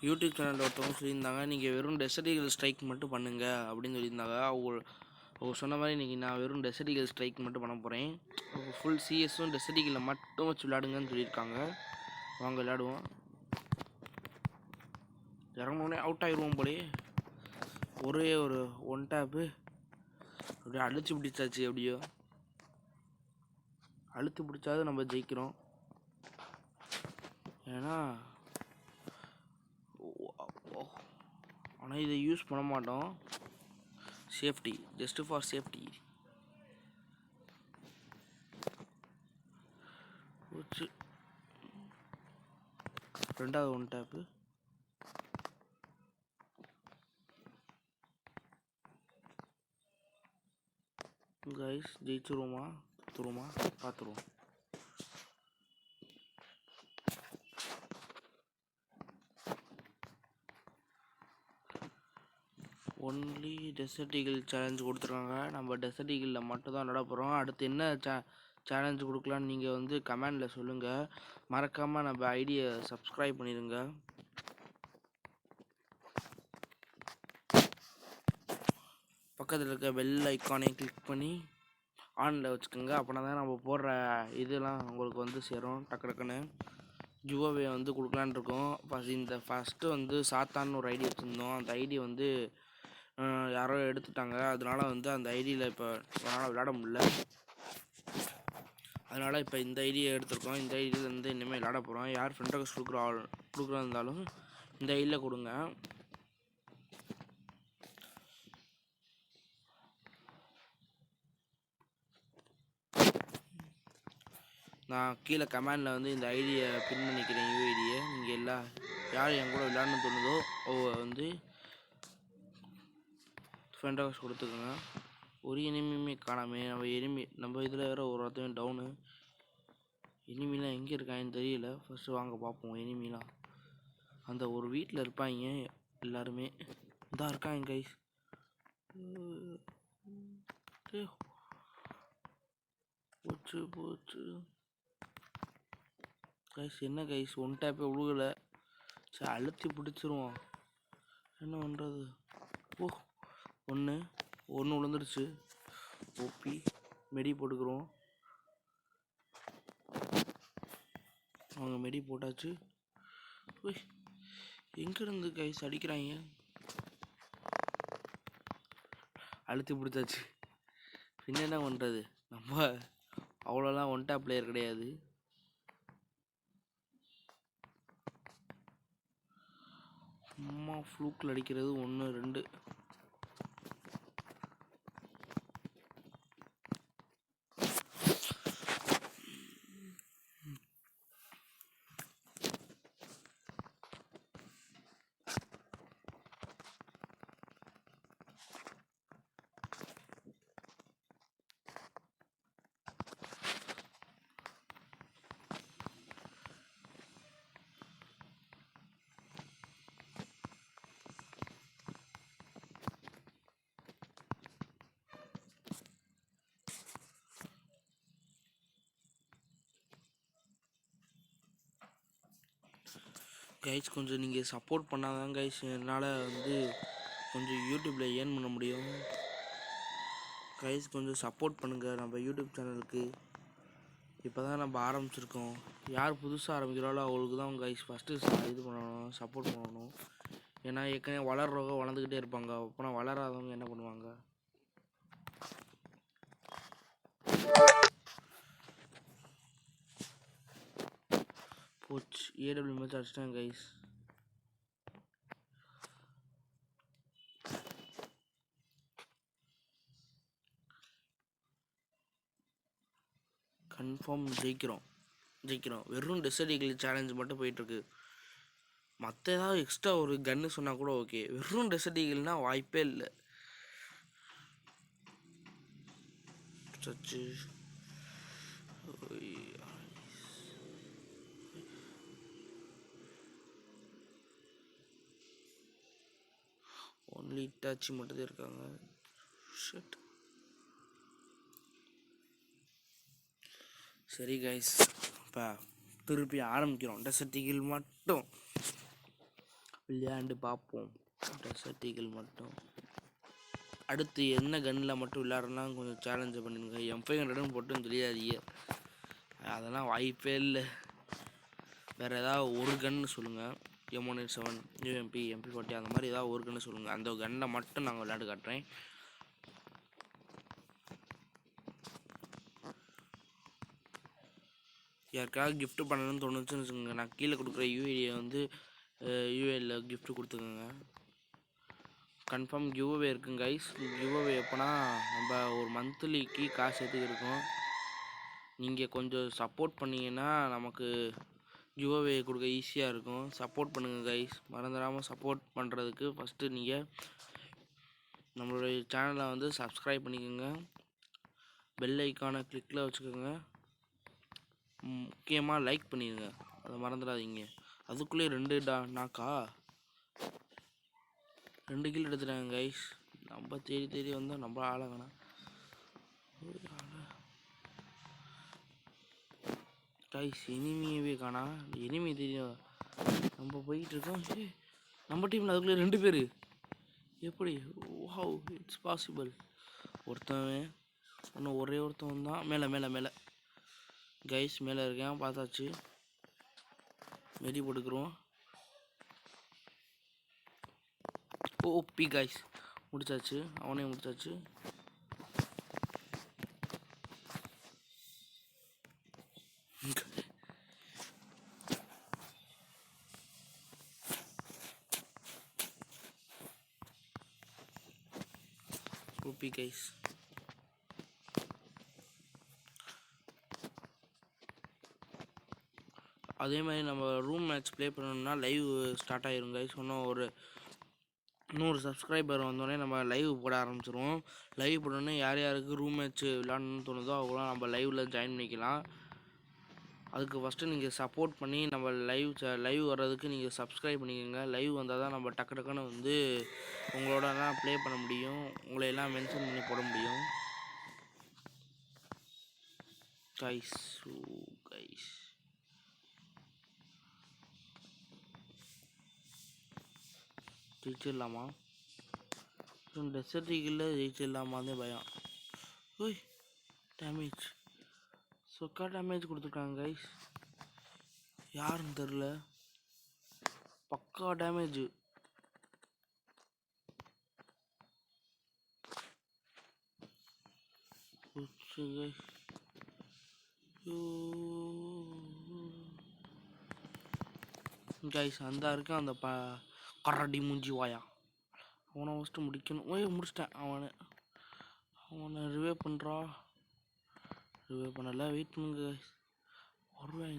YouTube சேனலில் ஒருத்தவங்க சொல்லியிருந்தாங்க, நீங்கள் வெறும் டெசர்ட் ஈகிள் ஸ்ட்ரைக் மட்டும் பண்ணுங்க அப்படின்னு சொல்லியிருந்தாங்க. அவங்க சொன்ன மாதிரி இன்றைக்கி நான் வெறும் டெசர்ட் ஈகிள் ஸ்ட்ரைக் மட்டும் பண்ண போகிறேன். ஃபுல் சிஎஸும் டெசர்ட் ஈகிளில் மட்டும் வச்சு விளையாடுங்கன்னு சொல்லியிருக்காங்க. வாங்க விளையாடுவோம். இறங்கினோடனே அவுட் ஆகிடுவோம் போலே. ஒரே ஒரு ஒன் டேப்பு அப்படியே அழுத்தி பிடிச்சாச்சு. எப்படியோ அழுத்தி பிடிச்சாது நம்ம ஜெயிக்கிறோம். ஏன்னா ஆனால் இதை யூஸ் பண்ண மாட்டோம். Safety, just for safety. ரெண்டாவது ஒன் டேப்பு. கைஸ் ஜெயிச்சிருவோமா தூருமா பார்த்துருவோம். ஒன்லி டெசர்ட் ஈகிள் சேலஞ்ச் கொடுத்துருக்காங்க. நம்ம டெசர்ட் ஈகிளில் மட்டும் தான் விளாட போகிறோம். அடுத்து என்ன சேலஞ்ச் கொடுக்கலான்னு நீங்கள் வந்து கமெண்டில் சொல்லுங்கள். மறக்காமல் நம்ம ஐடியை சப்ஸ்கிரைப் பண்ணிடுங்க. பக்கத்தில் இருக்க பெல் ஐக்கானை கிளிக் பண்ணி ஆனில் வச்சுக்கோங்க. அப்படின்னா தான் நம்ம போடுற இதெல்லாம் உங்களுக்கு வந்து சேரும் டக்கு டக்குன்னு. ஜுவாவே வந்து கொடுக்கலான் இருக்கோம். ஃபஸ்ட்டு வந்து சாத்தான்னு ஒரு ஐடி வச்சுருந்தோம். அந்த ஐடி வந்து யாரோ எடுத்துட்டாங்க. அதனால வந்து அந்த ஐடியில் இப்போ அதனால் விளையாட முடியல. அதனால் இப்போ இந்த ஐடியை எடுத்துருக்கோம். இந்த ஐடியில் வந்து இனிமேல் விளையாட போகிறோம். யார் ஃப்ரெண்ட் ரெக்வெஸ்ட் கொடுக்குறா இருந்தாலும் இந்த ஐடியில் கொடுங்க. நான் கீழே கமெண்டில் வந்து இந்த ஐடியை பின் பண்ணிக்கிறேன். யூஐடியை நீங்கள் யார் என் கூட விளையாடணும்னு தோணுதோ வந்து ஃப்ரெண்ட் ரெக்வெஸ்ட் கொடுத்துக்கோங்க. ஒரு எனிமியுமே காணாமே. நம்ம இதில் வேறு ஒரு ஒருத்தையும் டவுனு. எனிமிலாம் எங்கே இருக்காங்கன்னு தெரியல. ஃபஸ்ட்டு வாங்க பார்ப்போம். எனிமிலாம் அந்த ஒரு வீட்டில் இருப்பாங்க. எல்லாருமே இதாக இருக்காங்க கைஸ். போச்சு போச்சு கைஸ். என்ன கைஸ் ஒன் டேப்பே விழுகலை. சரி அழுத்தி பிடிச்சிருவோம். என்ன பண்ணுறது? ஒன்று விழுந்துருச்சு. ஓபி மெடி போட்டுக்கிறோம். அவங்க மெடி போட்டாச்சு. எங்கேருந்து கைஸ் அடிக்கிறாங்க? அழுத்தி பிடிச்சாச்சு. பின்ன என்ன பண்ணுறது? நம்ம அவ்வளோலாம் ஒன் டேப் பிளேயர் கிடையாது. அம்மா ஃப்ளூக்கில் அடிக்கிறது 1 2. கைஸ் கொஞ்சம் நீங்கள் சப்போர்ட் பண்ணாதான் கைஸ் என்னால் வந்து கொஞ்சம் யூடியூப்பில் ஏர்ன் பண்ண முடியும். கைஸ் கொஞ்சம் சப்போர்ட் பண்ணுங்கள் நம்ம யூடியூப் சேனலுக்கு. இப்போ தான் நம்ம ஆரம்பிச்சிருக்கோம். யார் புதுசாக ஆரம்பிக்கிறாளோ அவங்களுக்கு தான் கைஸ் ஃபஸ்ட்டு இது பண்ணணும், சப்போர்ட் பண்ணணும். ஏன்னா ஏற்கனவே வளர்றவங்க வளர்ந்துக்கிட்டே இருப்பாங்க. அப்புறம் வளராதவங்க என்ன பண்ணுவாங்க? போச்சு. ஏடபிள்யூ மேட்ச் அடிச்சிட்டேன் கைஸ். கன்ஃபார்ம் ஜெயிக்கிறோம். வெறும் டெசர்ட் ஈகிள் சேலஞ்ச் மட்டும் போயிட்டுருக்கு. மற்ற ஏதாவது எக்ஸ்ட்ரா ஒரு கன்னு சொன்னால் கூட ஓகே. வெறும் டெசர்ட் ஈகிள்னால் வாய்ப்பே இல்லை. சச்சு ஒன்லி இட்டாச்சி மட்டும் தான் இருக்காங்க. சரி கைஸ், இப்போ திருப்பி ஆரம்பிக்கிறோம். டெசர்ட் ஈகிள் மட்டும் விளையாண்டு பார்ப்போம். டெசர்ட் ஈகிள் மட்டும் அடுத்து என்ன கன்னில் மட்டும் விளையாடுறேன்னா கொஞ்சம் சேலஞ்சை பண்ணிடுங்க. M500 போட்டுன்னு தெரியாதீங்க, அதெல்லாம் வாய்ப்பே இல்லை. வேறு ஏதாவது ஒரு கன்று சொல்லுங்கள். M187, UMP, MP40 அந்த மாதிரி ஏதாவது ஒரு கன்று சொல்லுங்கள். அந்த கன்னை மட்டும் நாங்கள் விளையாட்டு காட்டுறேன். யாருக்காவது கிஃப்ட் பண்ணணும்னு தோணுச்சுன்னு வச்சுக்கோங்க, நான் கீழே கொடுக்குற யூஏடியை வந்து யூஏல கிஃப்ட் கொடுத்துக்கோங்க. கன்ஃபார்ம் கிவ்அவே இருக்குங்க கைஸ். கிவ்அவே எப்போனா நம்ம ஒரு மந்த்லிக்கு காசு எடுத்துக்கு இருக்கோம். நீங்கள் கொஞ்சம் சப்போர்ட் பண்ணிங்கன்னா நமக்கு கிவ்அவே கொடுக்க ஈஸியாக இருக்கும். சப்போர்ட் பண்ணுங்கள் கைஸ். மறந்துடாமல் சப்போர்ட் பண்ணுறதுக்கு ஃபஸ்ட்டு நீங்கள் நம்மளுடைய சேனலை வந்து சப்ஸ்கிரைப் பண்ணிக்கோங்க. பெல் ஐக்கானை கிளிக்கில் வச்சுக்கோங்க. முக்கியமாக லைக் பண்ணிடுங்க, அதை மறந்துடாதீங்க. அதுக்குள்ளே 2 நாக்கா 2 கில் எடுத்துட்டாங்க கைஸ். நம்ம தேடி வந்தால் நம்ம ஆளகணும். கைஸ் இனிமையவே காணா, இனிமே தெரியும். நம்ம போயிட்டுருக்கோம். நம்ம டீமில் அதுக்குள்ளே 2 பேர் எப்படி? Wow, it's possible. ஒருத்தவன் இன்னும் ஒரே ஒருத்தவன் தான். மேலே மேலே மேலே கைஸ், மேலே இருக்கேன், பார்த்தாச்சு. மெடி போட்டுக்கிறோம். ஓபி கைஸ், முடிச்சாச்சு, அவனே முடிச்சாச்சு. OP guys. அதே மாதிரி நம்ம ரூம் மேட்ச் ப்ளே பண்ணணும்னா லைவ் ஸ்டார்ட் ஆகிரும் கைஸ். இன்னும் ஒரு 100 சப்ஸ்கிரைபர் வந்தோடனே நம்ம லைவ் போட ஆரம்பிச்சிருவோம். லைவ் போடணுன்னே யார் யாருக்கு ரூம் மேட்ச் விளாடணும்னு தோணுதோ அவங்களாம் நம்ம லைவில் ஜாயின் பண்ணிக்கலாம். அதுக்கு ஃபஸ்ட்டு நீங்கள் சப்போர்ட் பண்ணி நம்ம லைவ் வர்றதுக்கு நீங்கள் சப்ஸ்கிரைப் பண்ணிக்கோங்க. லைவ் வந்தால் தான் நம்ம டக்கு டக்குன்னு வந்து உங்களோடலாம் ப்ளே பண்ண முடியும், உங்களையெல்லாம் மென்ஷன் பண்ணி போட முடியும் கைஸ். கைஸ் ஜெயிச்சிடலாமா? டெசர்ட் ஈகிளில் ஜெயிச்சிடலாமான்னு பயம். ஓய், டேமேஜ், சொக்கா டேமேஜ் கொடுத்துருக்காங்க கைஸ். யாருன்னு தெரில, பக்கா டேமேஜ். கைஸ் அந்த இருக்கான் அந்த கரடி மூஞ்சி வாயா, அவனை ஃபஸ்ட்டு முடிக்கணும். ஓய், முடிச்சிட்டேன். அவனை ரிவே பண்ணுறா. ரிவே பண்ணல, வெயிட் பண்ணுங்க கைஸ். வருவேன்.